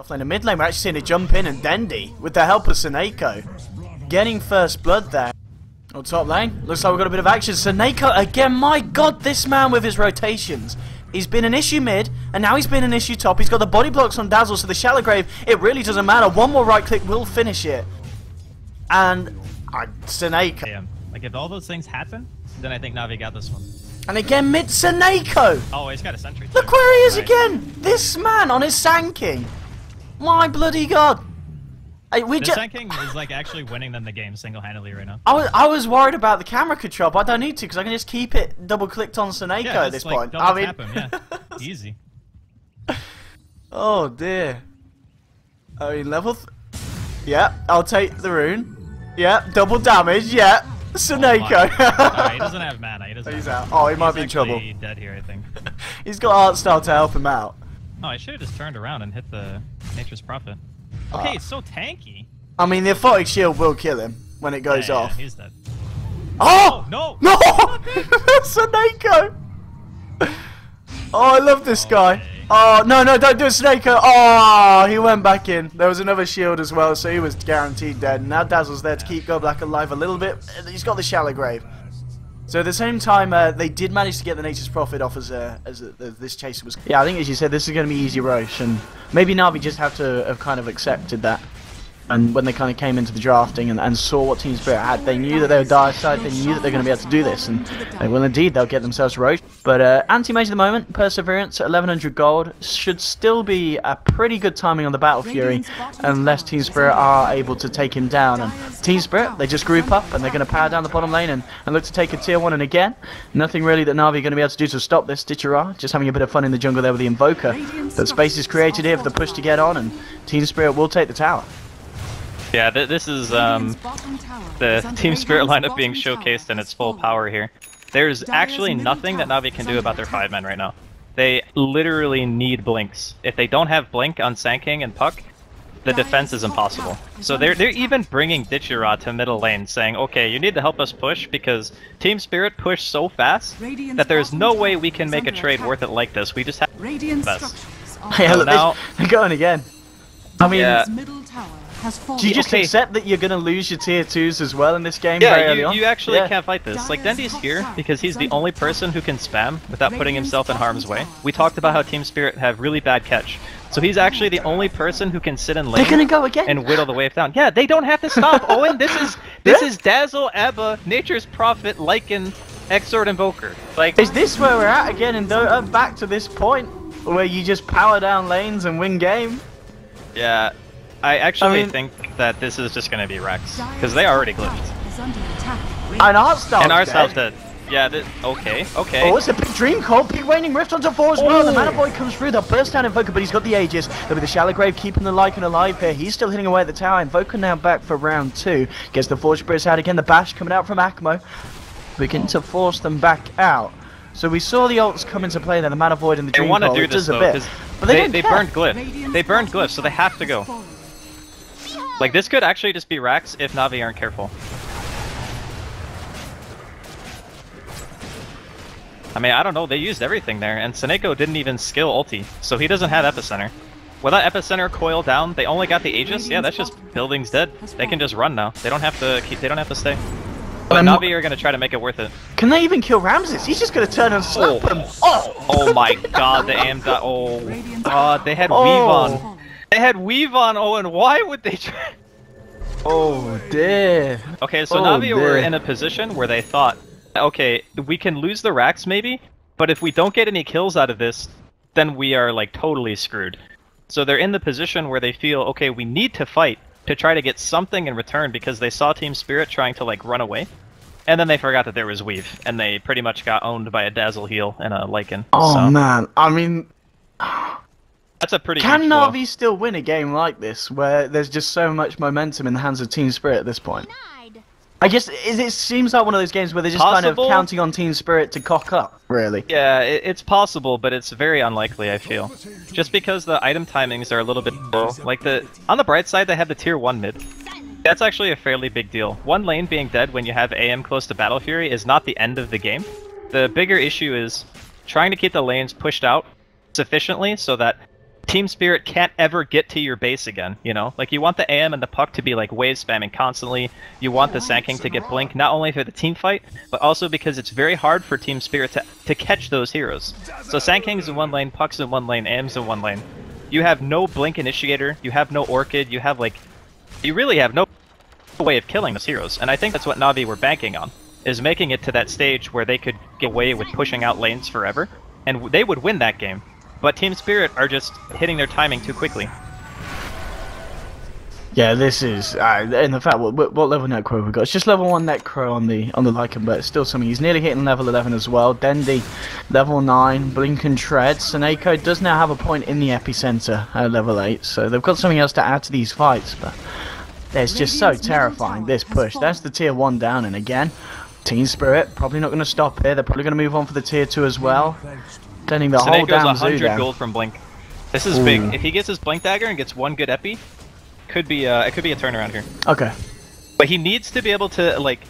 Offlane and mid lane, we're actually seeing a jump in and Dendi with the help of Seneko getting first blood there. On top lane, looks like we've got a bit of action. Seneko again, my god, this man with his rotations. He's been an issue mid, and now he's been an issue top. He's got the body blocks on Dazzle, so the shallow grave, it really doesn't matter. One more right click will finish it. And Seneko. Damn. Like if all those things happen, then I think Navi got this one. And again mid Seneko. Oh, he's got a sentry. Look where he is again. This man on his Sand King. My bloody god! The Sand King is like actually winning them the game single-handedly right now. I was worried about the camera control, but I don't need to because I can just keep it double-clicked on Seneko at this point. I mean, yeah, easy. Oh dear. I mean, level. Yeah, I'll take the rune. Yeah, double damage. Yeah, Seneko. Oh, he doesn't have mana. He doesn't. He's have out. Oh, he might be in trouble. He's dead here, I think. He's got art style to help him out. Oh, I should have just turned around and hit the Nature's Prophet. Okay, it's so tanky. I mean, the Aphotic Shield will kill him when it goes off. Yeah, he's dead. Oh! No! No! Seneko! Oh, I love this guy. Oh, no, don't do it, Seneko. Oh, he went back in. There was another shield as well, so he was guaranteed dead. Now Dazzle's there to keep Goblack alive a little bit. He's got the shallow grave. So at the same time, they did manage to get the Nature's Prophet off as this chaser was. Yeah, I think as you said, this is going to be easy Roche, and maybe Navi just have to have kind of accepted that. And when they kind of came into the drafting and saw what Team Spirit had, they knew that they were dire side, they knew that they're going to be able to do this, and they will indeed, they'll get themselves Roche. But anti-mage at the moment, Perseverance at 1100 gold, should still be a pretty good timing on the Battle Fury, unless Team Spirit are able to take him down. And Team Spirit, they just group up, and they're going to power down the bottom lane and look to take a tier 1, and again, nothing really that Navi are going to be able to do to stop this. Ditchera, just having a bit of fun in the jungle there with the Invoker. But space is created here for the push to get on, and Team Spirit will take the tower. Yeah, this is the Team Spirit lineup being showcased in its full power here. There's actually nothing that Navi can do about their 5 men right now. They literally need blinks. If they don't have blink on Sand King and Puck, the defense is impossible. So they're even bringing Ditchera to middle lane, saying, okay, you need to help us push because Team Spirit pushed so fast that there's no way we can make a trade worth it like this. We just have the best. Yeah, look, now they're going again. I mean, yeah. Do you just accept that you're going to lose your tier 2s as well in this game? Yeah, you actually can't fight this. Like, Dendi's here because he's the only person who can spam without putting himself in harm's way. We talked about how Team Spirit have really bad catch. So he's actually the only person who can sit in lane and whittle the wave down. Yeah, they don't have to stop, Owen. This is Dazzle, Abba, Nature's Prophet, Lycan, Exort, Invoker. Like, is this where we're at again in Dota? Back to this point where you just power down lanes and win game? Yeah. I actually think that this is just going to be Rex, because they already glitched. And Artstyle's dead. Yeah, okay. Oh, it's a big Dream Call, big Waning Rift onto 4 as well. The Mana Boy comes through, they'll burst down Invoker, but he's got the Aegis. There'll be the Shallow Grave keeping the Lycan alive here. He's still hitting away at the tower. Invoker now back for round 2. Gets the Forge Spirits out again, the Bash coming out from Akmo. Begin to force them back out. So we saw the ults come into play there, the Mana Void and the Dream Call. They want to do this though, because they burned Glyph. They burned Glyph, so they have to go. Like, this could actually just be Rax if Navi aren't careful. I mean, I don't know, they used everything there, and Seneko didn't even skill ulti, so he doesn't have Epicenter. Without Epicenter coil down, they only got the Aegis. Yeah, that's just buildings dead. They can just run now. They don't have to keep. They don't have to stay. But Navi are gonna try to make it worth it. Can they even kill Ramses? He's just gonna turn and slap him. Oh my God, the aim. Oh God, they had Weave on. They had Weave on, Owen. Why would they try? Oh dear. Okay, so Navi were in a position where they thought, okay, we can lose the Rax maybe, but if we don't get any kills out of this, then we are like totally screwed. So they're in the position where they feel, okay, we need to fight to try to get something in return because they saw Team Spirit trying to like run away. And then they forgot that there was Weave, and they pretty much got owned by a Dazzle heal and a Lycan. Oh man, I mean... That's a pretty Can Navi still win a game like this, where there's just so much momentum in the hands of Team Spirit at this point? I guess it seems like one of those games where they're just kind of counting on Team Spirit to cock up, really. Yeah, it's possible, but it's very unlikely, I feel. Just because the item timings are a little bit low. Like, on the bright side, they have the tier 1 mid. That's actually a fairly big deal. One lane being dead when you have AM close to Battle Fury is not the end of the game. The bigger issue is trying to keep the lanes pushed out sufficiently so that Team Spirit can't ever get to your base again, you know? Like, you want the AM and the puck to be, like, wave spamming constantly. You want the Sanking to get blink, not only for the team fight, but also because it's very hard for Team Spirit to catch those heroes. So Sanking's in one lane, puck's in one lane, AM's in one lane. You have no blink initiator, you have no orchid, you have, like... You really have no way of killing those heroes, and I think that's what Navi were banking on, is making it to that stage where they could get away with pushing out lanes forever, and they would win that game. But Team Spirit are just hitting their timing too quickly. Yeah, this is, in the fact, what level Necro have we got? It's just level 1 Necro on the Lycan, but it's still something. He's nearly hitting level 11 as well. Dendi, level 9, Blink and Tread. Seneko does now have a point in the epicenter at level 8, so they've got something else to add to these fights, but it's just so terrifying, this push. That's the tier 1 down, and again, Team Spirit probably not going to stop here. They're probably going to move on for the tier 2 as well. Turning the whole damn zoo 100 down. gold from Blink. This is big. If he gets his Blink Dagger and gets one good epi, it could be a turnaround here. Okay. But he needs to be able to, like...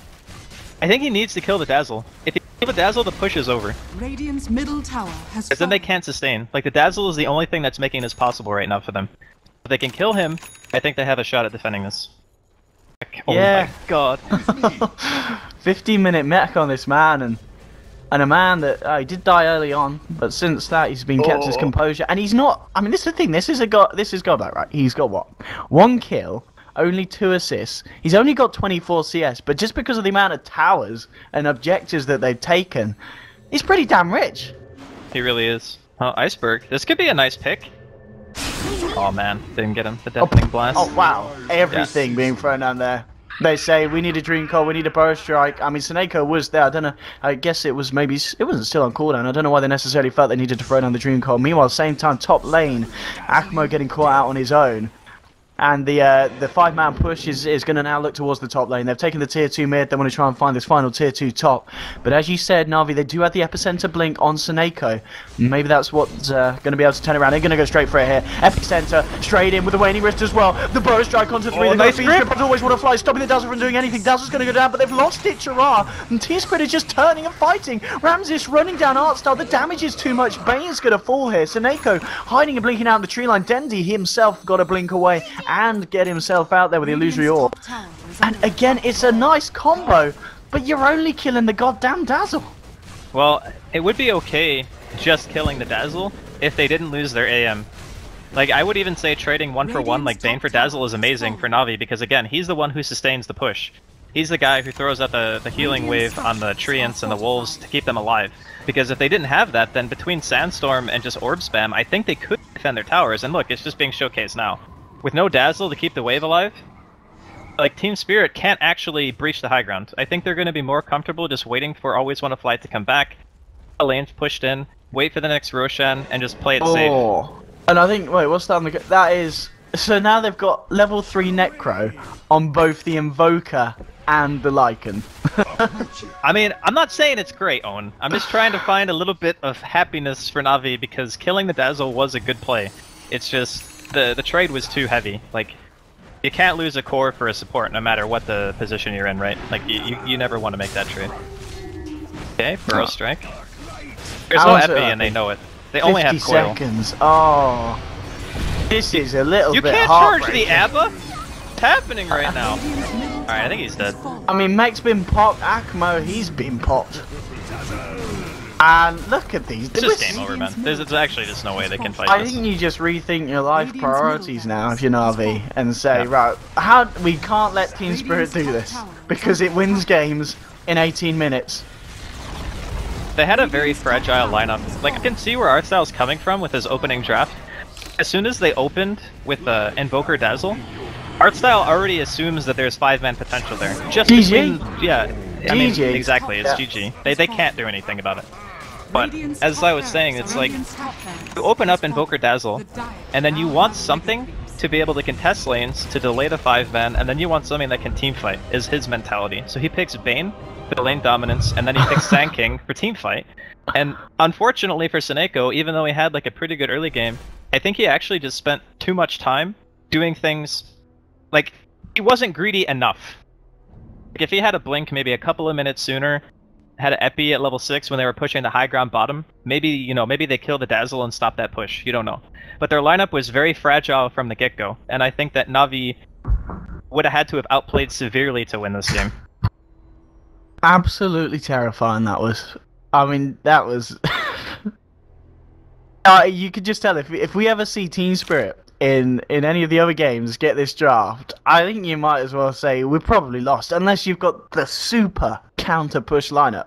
I think he needs to kill the Dazzle. If he kills the Dazzle, the push is over. Radiant's middle tower has Because then they can't sustain. Like, the Dazzle is the only thing that's making this possible right now for them. If they can kill him, I think they have a shot at defending this. Oh yeah. my god. 15-minute mech on this man, and a man that he did die early on, but since that he's been kept his composure, and he's not. I mean, this is the thing. This is godlike, right? He's got what? 1 kill, only 2 assists. He's only got 24 CS, but just because of the amount of towers and objectives that they've taken, he's pretty damn rich. He really is. Oh, Iceberg. This could be a nice pick. Oh man, didn't get him. The Deafening Blast. Oh wow, everything being thrown down there. They say, we need a Dream Coil, we need a Burrow Strike. I mean, Seneko was there. I don't know. I guess it was maybe... It wasn't still on cooldown. I don't know why they necessarily felt they needed to throw down the Dream Coil. Meanwhile, same time, top lane, Akmo getting caught out on his own. And the 5-man push is going to now look towards the top lane. They've taken the tier 2 mid. They want to try and find this final tier 2 top. But as you said, Navi, they do have the epicenter blink on Seneko. Maybe that's what's going to be able to turn around. They're going to go straight for it here. Epicenter straight in with the waning wrist as well. The Burrow Strike onto 3. Nice grip. But always want to fly, stopping the Dazzle from doing anything. Dazzle's going to go down, but they've lost it, Chara. And Team Squid is just turning and fighting. Ramses running down Artstar. The damage is too much. Bane's going to fall here. Seneko hiding and blinking out in the tree line. Dendi himself got to blink away and get himself out there with the illusory orb. And again, it's a nice combo, but you're only killing the goddamn Dazzle. Well, it would be okay just killing the Dazzle if they didn't lose their AM. Like, I would even say trading 1 for 1 like Bane for Dazzle is amazing for Navi, because again, he's the one who sustains the push. He's the guy who throws out the healing wave on the Treants and the Wolves to keep them alive. Because if they didn't have that, then between Sandstorm and just Orb Spam, I think they could defend their towers, and look, it's just being showcased now. With no Dazzle to keep the wave alive, like, Team Spirit can't actually breach the high ground. I think they're going to be more comfortable just waiting for Always Wanna Fly to come back, the lane's pushed in, wait for the next Roshan, and just play it safe. And I think, wait, what's that on the... That is... So now they've got level 3 Necro on both the Invoker and the Lycan. I mean, I'm not saying it's great, Owen. I'm just trying to find a little bit of happiness for Navi, because killing the Dazzle was a good play. It's just... The trade was too heavy. Like, you can't lose a core for a support no matter what the position you're in, right? Like, you never want to make that trade. Okay, Burrow Strike. There's no epi and they know it. They only have coil. 50 seconds. Oh. This is a little bit You can't charge the ABBA? What's happening right now? Alright, I think he's dead. I mean, Mech's been popped. Akmo, he's been popped. And look at these. It's just game over, man. There's actually just no way they can fight I this. think you just rethink your life priorities now if you're Navi and say, right, we can't let Team Spirit do this because it wins games in 18 minutes. They had a very fragile lineup. Like, I can see where Artstyle's coming from with his opening draft. As soon as they opened with Invoker Dazzle, Artstyle already assumes that there's 5-man potential there. Just GG? Yeah. I mean, GG. exactly, it's GG. They can't do anything about it. But, as I was saying, it's like, you open up Invoker Dazzle, and then you want something to be able to contest lanes, to delay the 5-man, and then you want something that can teamfight, is his mentality. So he picks Bane for the lane dominance, and then he picks Sand King for teamfight. And unfortunately for Seneko, even though he had like a pretty good early game, I think he actually just spent too much time doing things, like, he wasn't greedy enough. Like, if he had a blink maybe a couple of minutes sooner, had an Epi at level 6 when they were pushing the high ground bottom, maybe, you know, maybe they kill the Dazzle and stop that push. You don't know. But their lineup was very fragile from the get-go, and I think that Navi would have had to have outplayed severely to win this game. Absolutely terrifying that was. I mean, that was... you could just tell if we ever see Team Spirit in any of the other games get this draft, I think you might as well say we're probably lost, unless you've got the super counter push lineup.